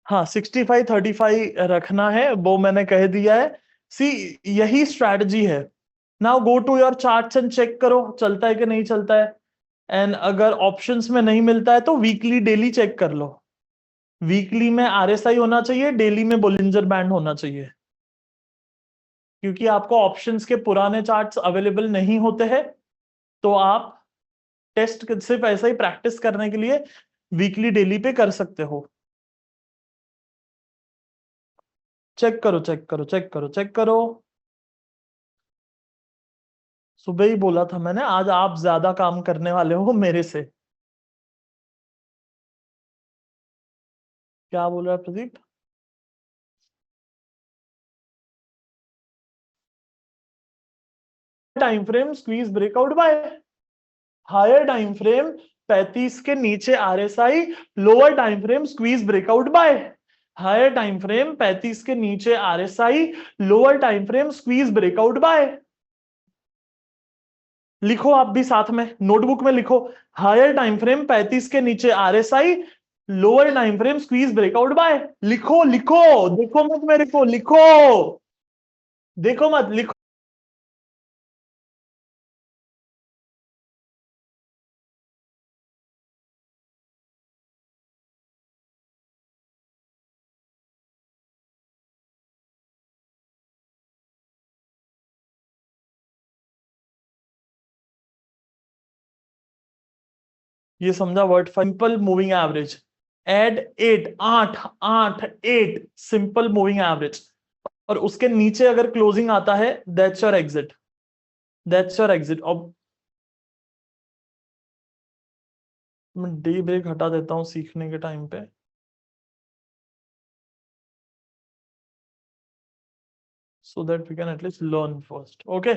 हाँ 65-35 रखना है, वो मैंने कह दिया है। सी यही स्ट्रैटेजी है। Now go to your charts and check करो चलता है कि नहीं चलता है। एंड अगर ऑप्शंस में नहीं मिलता है तो वीकली डेली चेक कर लो। वीकली में आरएसआई होना चाहिए, डेली में बोलिंजर बैंड होना चाहिए, क्योंकि आपको ऑप्शंस के पुराने चार्ट्स अवेलेबल नहीं होते हैं। तो आप टेस्ट सिर्फ ऐसा ही प्रैक्टिस करने के लिए वीकली डेली पे कर सकते हो। चेक करो चेक करो चेक करो चेक करो। सुबह ही बोला था मैंने, आज आप ज्यादा काम करने वाले हो मेरे से। क्या बोल रहा है Pradeep? Time frame squeeze breakout buy higher time frame 35 के नीचे RSI, lower time frame squeeze breakout buy higher time frame 35 के नीचे RSI, lower time frame squeeze breakout buy. लिखो आप भी साथ में नोटबुक में लिखो, हायर टाइम फ्रेम 35 के नीचे RSI, lower time frame squeeze breakout buy. लिखो लिखो, देखो मत मेरे को, लिखो, देखो मत, लिखो। ये समझा word? Simple moving average, add 8 8 8 8 simple moving average, और उसके नीचे अगर क्लोजिंग आता है that's your exit, that's your exit. अब मैं डे ब्रेक हटा देता हूं सीखने के टाइम पे, so that we can at least learn first. Okay,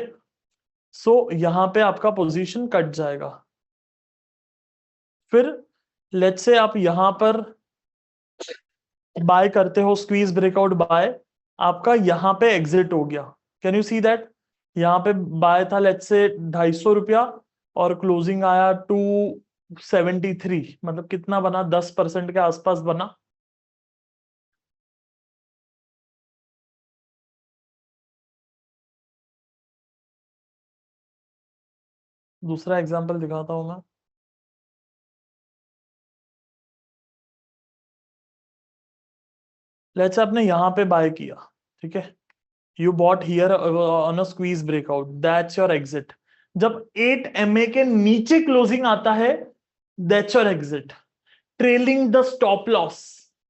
so यहां पे आपका पोजीशन कट जाएगा। फिर लेट्स से आप यहां पर बाय करते हो, स्क्वीज ब्रेकआउट बाय, आपका यहां पे एग्जिट हो गया। Can you see that? यहां पे बाय था लेट्स से 250 रुपया, और क्लोजिंग आया 273, मतलब कितना बना? 10% के आसपास बना। दूसरा एग्जांपल दिखाता हूं मैं। लेट्स से आपने यहां पे बाय किया, ठीक है, you bought here on a squeeze breakout, that's your exit. जब 8 MA के नीचे क्लोजिंग आता है that's your exit. Trailing the stop loss,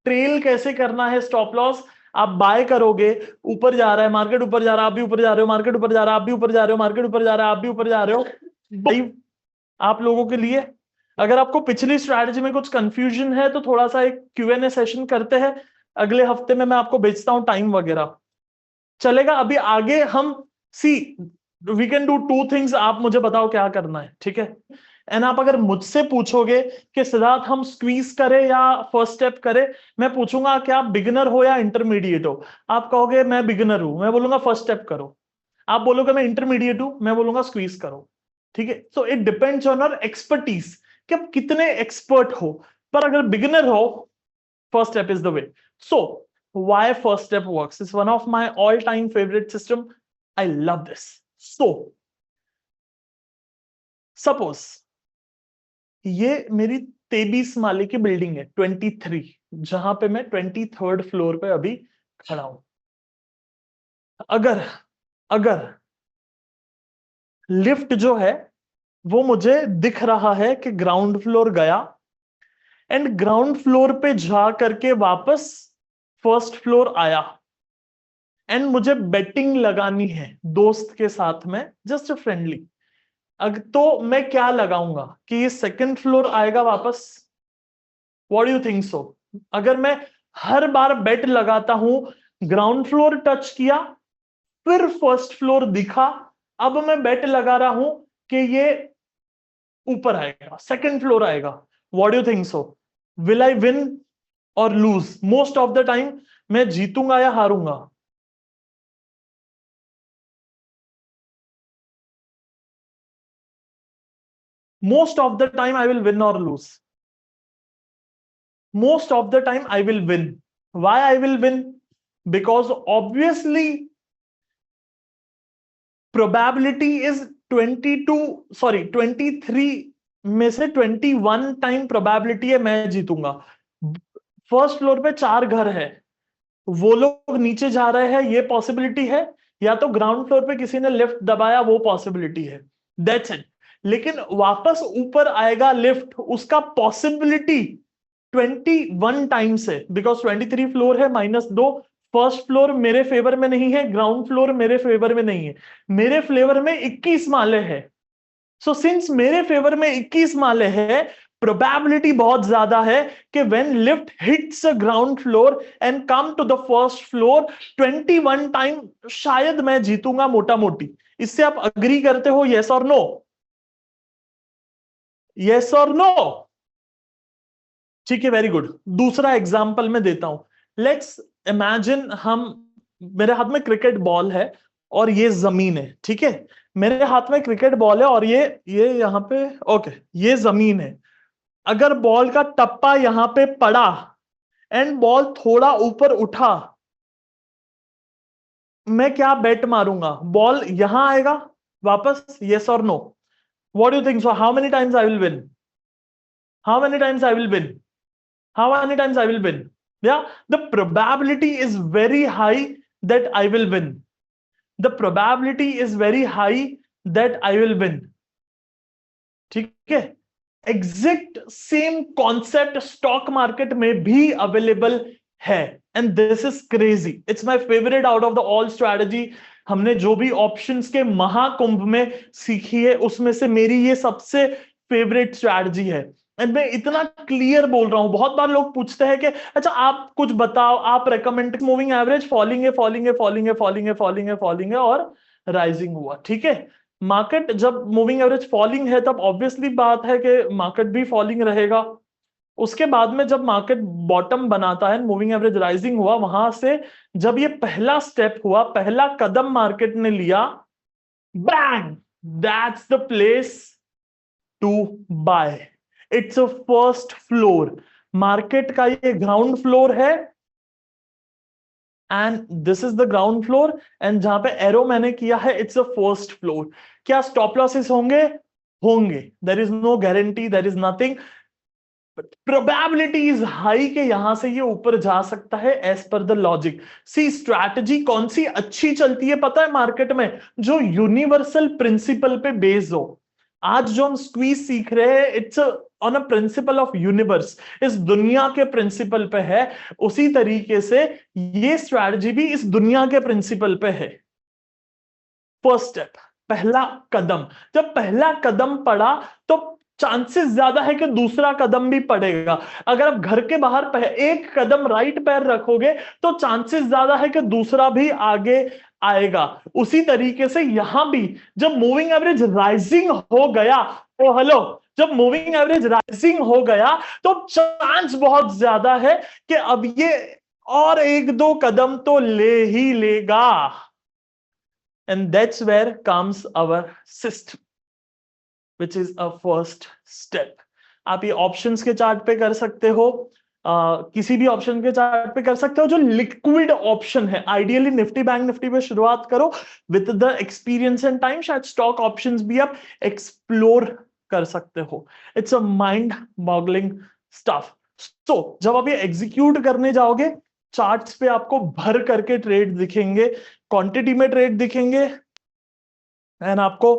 trail कैसे करना है स्टॉप लॉस? आप बाय करोगे, ऊपर जा रहा है मार्केट, ऊपर जा रहा है, आप भी ऊपर जा रहे हो, मार्केट ऊपर जा रहा है, आप भी ऊपर जा रहे हो, मार्केट ऊपर जा रहा है, आप भी ऊपर जा रहे हो। भाई आप लोगों के लिए, अगर आपको पिछली स्ट्रैटेजी में कुछ कंफ्यूजन है तो थोड़ा सा एक Q&A सेशन करते हैं, अगले हफ्ते में मैं आपको भेजता हूं टाइम वगैरह, चलेगा? अभी आगे हम सी वी कैन डू 2 थिंग्स, आप मुझे बताओ क्या करना है, ठीक है? एंड आप अगर मुझसे पूछोगे कि सिद्धार्थ हम स्क्वीज करें या फर्स्ट स्टेप करें, मैं पूछूंगा कि आप बिगिनर हो या इंटरमीडिएट हो। आप कहोगे मैं बिगिनर हूं, मैं बोलूंगा फर्स्ट स्टेप करो। आप बोलोगे मैं इंटरमीडिएट हूं, मैं बोलूंगा स्क्वीज करो। ठीक है, so it depends on your expertise कि आप कितने एक्सपर्ट हो। पर अगर बिगिनर हो, first step is the way. So why first step works is one of my all-time favorite system. I love this. So suppose ये मेरी 23 माले की बिल्डिंग है, 23, जहां पे मैं 23rd फ्लोर पे अभी खड़ा हूं। अगर अगर लिफ्ट जो है वो मुझे दिख रहा है कि ग्राउंड फ्लोर गया, एंड ग्राउंड फ्लोर पे जा करके वापस फर्स्ट फ्लोर आया, एंड मुझे बेटिंग लगानी है दोस्त के साथ में, जस्ट फ्रेंडली, तो मैं क्या लगाऊंगा कि ये सेकंड फ्लोर आएगा वापस? व्हाट डू यू थिंक सो? अगर मैं हर बार बेट लगाता हूं, ग्राउंड फ्लोर टच किया, फिर फर्स्ट फ्लोर दिखा, अब मैं बेट लगा रहा हूं कि ये ऊपर आएगा, सेकंड फ्लोर आएगा, what do you think so? Will I win or lose? Most of the time मैं जीतूंगा या हारूंगा? Most of the time I will win or lose. Most of the time I will win. Why I will win? Because obviously probability is 23 में से 21 time probability है मैं जीतूंगा। First floor पे 4 घर है, वो लोग नीचे जा रहे हैं, ये पॉसिबिलिटी है, या तो ग्राउंड फ्लोर पे किसी ने लिफ्ट दबाया, वो पॉसिबिलिटी है, दैट्स इट। लेकिन वापस ऊपर आएगा लिफ्ट, उसका पॉसिबिलिटी 21 टाइम्स है, बिकॉज 23 फ्लोर है -2। फर्स्ट फ्लोर मेरे फेवर में नहीं है, ग्राउंड फ्लोर मेरे फेवर में नहीं है, मेरे फ्लेवर में 21 माले हैं। सो सिंस मेरे फेवर में 21 माले हैं, प्रोबेबिलिटी बहुत ज्यादा है कि when lift hits a ground floor and come to the first floor 21 time शायद मैं जीतूंगा मोटा मोटी। इससे आप अग्री करते हो? यस और नो? यस और नो? ठीक है, वेरी गुड। दूसरा एग्जांपल मैं देता हूं। लेट्स इमेजिन मेरे हाथ में क्रिकेट बॉल है और ये जमीन है, ठीक है? मेरे हाथ में क्रिकेट बॉल है और ये यहां पे, ओके, ये जमीन है। अगर बॉल का टप्पा यहां पे पड़ा एंड बॉल थोड़ा ऊपर उठा, मैं क्या बेट मारूंगा? बॉल यहां आएगा वापस? यस और no? What do think? So how many times I will win? How many times I will win? How many times I will win? Yeah, the probability is very high that I will win. The probability is very high that I will win. ठीक है? Exact same concept stock market में भी available है, and this is crazy. It's my favourite out of the all strategy. हमने जो भी options के महाकुंभ में सीखी है, उसमें से मेरी ये सबसे फेवरेट स्ट्रैटेजी है। एंड मैं इतना क्लियर बोल रहा हूं, बहुत बार लोग पूछते हैं कि अच्छा आप कुछ बताओ, आप रेकमेंड। मूविंग एवरेज फॉलिंग है, फॉलिंग है, फॉलिंग है, फॉलिंग है, फॉलिंग है, फॉलिंग है और राइजिंग हुआ, ठीक है? मार्केट जब मूविंग एवरेज फॉलिंग है तब ऑब्वियसली बात है कि मार्केट भी फॉलिंग रहेगा। उसके बाद में जब मार्केट बॉटम बनाता है, मूविंग एवरेज राइजिंग हुआ, वहां से जब ये पहला स्टेप हुआ, पहला कदम मार्केट ने लिया, bang, that's the place to buy. It's a first floor. Market का ये ग्राउंड फ्लोर है and this is the ground floor, and जहां पे एरो मैंने किया है, इट्स अ फर्स्ट फ्लोर। क्या स्टॉप लॉसेस होंगे? होंगे। There is no guarantee, there is nothing, but probability is high कि यहां से ये ऊपर जा सकता है as per the logic. C strategy कौन सी अच्छी चलती है पता है मार्केट में? जो यूनिवर्सल प्रिंसिपल पे बेस्ड हो। आज जो हम स्क्वीज सीख रहे हैं, it's on a principle of universe, इस दुनिया के प्रिंसिपल पे है। उसी तरीके से ये स्ट्रैटेजी भी इस दुनिया के प्रिंसिपल पे है। फर्स्ट स्टेप, पहला कदम। जब पहला कदम पड़ा तो चांसेस ज्यादा है कि दूसरा कदम भी पड़ेगा। अगर आप घर के बाहर एक कदम राइट पैर रखोगे तो चांसेस ज्यादा है कि दूसरा भी आगे आएगा। उसी तरीके से यहां भी जब मूविंग एवरेज राइजिंग हो गया, ओ हेलो, जब मूविंग एवरेज राइजिंग हो गया तो चांस बहुत ज्यादा है कि अब ये और 1-2 कदम तो ले ही लेगा। And that's where comes our system, which is a first step. आप ये ऑप्शंस के चार्ट पे कर सकते हो, किसी भी ऑप्शन के चार्ट पे कर सकते हो जो लिक्विड ऑप्शन है। आइडियली निफ्टी बैंक निफ्टी पे शुरुआत करो with the experience and time, शायद स्टॉक ऑप्शंस भी आप एक्सप्लोर कर सकते हो। It's a mind boggling stuff. So जब आप ये एग्जीक्यूट करने जाओगे, चार्ट्स पे आपको भर करके ट्रेड दिखेंगे, क्वांटिटी में ट्रेड दिखेंगे, एंड आपको